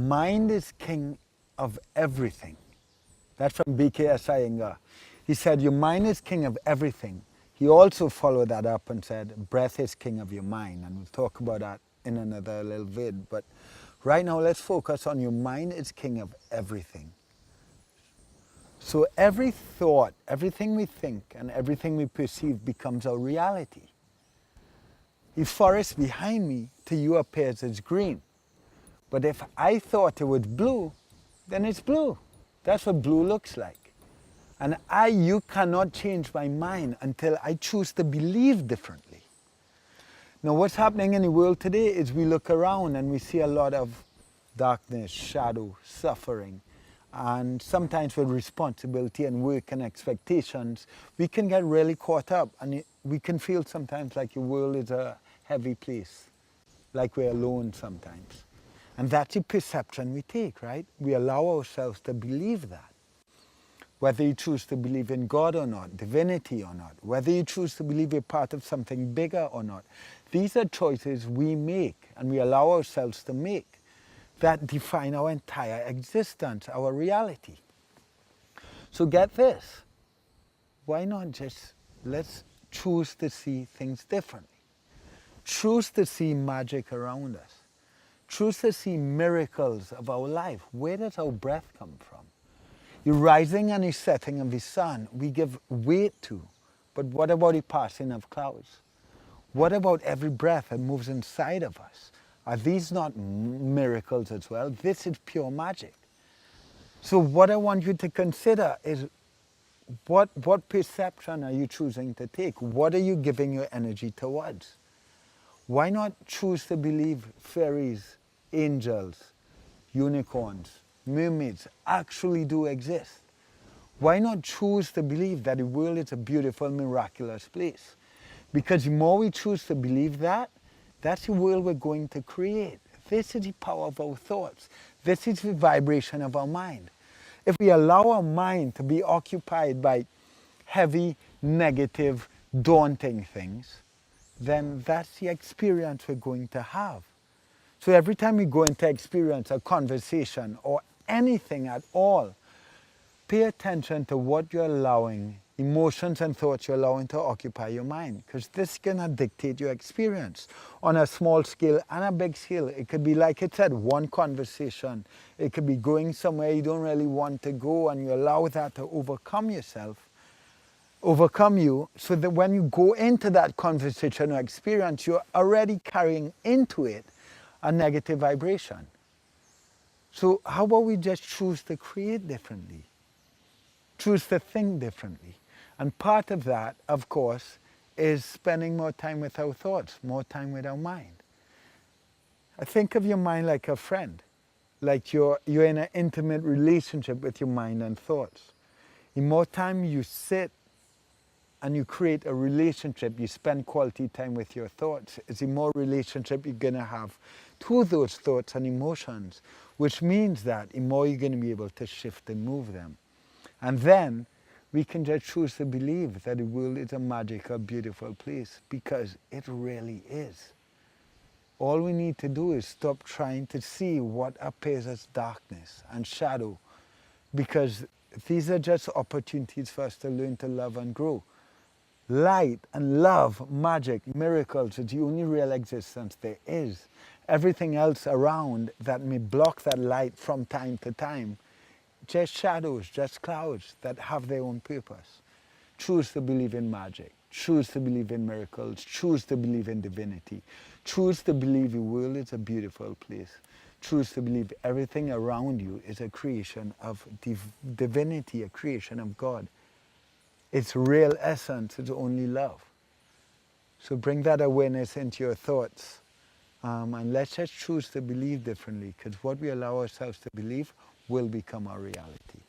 mind is king of everything. That's from BKS Iyengar. He said, your mind is king of everything. He also followed that up and said, breath is king of your mind. And we'll talk about that in another little vid. But right now, let's focus on your mind is king of everything. So every thought, everything we think, and everything we perceive becomes our reality. The forest behind me to you appears as green. But if I thought it was blue, then it's blue. That's what blue looks like. And you cannot change my mind until I choose to believe differently. Now what's happening in the world today is we look around and we see a lot of darkness, shadow, suffering. And sometimes with responsibility and work and expectations, we can get really caught up and we can feel sometimes like the world is a heavy place, like we're alone sometimes. And that's the perception we take, right? We allow ourselves to believe that. Whether you choose to believe in God or not, divinity or not, whether you choose to believe you're part of something bigger or not, these are choices we make and we allow ourselves to make that define our entire existence, our reality. So get this, why not just let's choose to see things differently. Choose to see magic around us. Choose to see miracles of our life. Where does our breath come from? The rising and the setting of the sun, we give weight to. But what about the passing of clouds? What about every breath that moves inside of us? Are these not miracles as well? This is pure magic. So what I want you to consider is what perception are you choosing to take? What are you giving your energy towards? Why not choose to believe fairies, angels, unicorns, mermaids actually do exist? Why not choose to believe that the world is a beautiful, miraculous place? Because the more we choose to believe that, that's the world we're going to create. This is the power of our thoughts. This is the vibration of our mind. If we allow our mind to be occupied by heavy, negative, daunting things, then that's the experience we're going to have. So every time we go into experience a conversation or anything at all, pay attention to what you're allowing, emotions and thoughts you're allowing to occupy your mind, because this is going to dictate your experience on a small scale and a big scale. It could be, like I said, one conversation. It could be going somewhere you don't really want to go and you allow that to overcome you, so that when you go into that conversation or experience, you're already carrying into it a negative vibration. So how about we just choose to create differently? Choose to think differently. And part of that, of course, is spending more time with our thoughts, more time with our mind. I think of your mind like a friend, like you're in an intimate relationship with your mind and thoughts. The more time you sit and you create a relationship, you spend quality time with your thoughts, it's the more relationship you're going to have to those thoughts and emotions, which means that the more you're going to be able to shift and move them. And then we can just choose to believe that the world is a magical, beautiful place, because it really is. All we need to do is stop trying to see what appears as darkness and shadow, because these are just opportunities for us to learn to love and grow. Light and love, magic, miracles is the only real existence there is. Everything else around that may block that light from time to time, just shadows, just clouds that have their own purpose. Choose to believe in magic. Choose to believe in miracles. Choose to believe in divinity. Choose to believe the world is a beautiful place. Choose to believe everything around you is a creation of divinity, a creation of God. Its real essence is only love. So bring that awareness into your thoughts. And let's just choose to believe differently, because what we allow ourselves to believe will become our reality.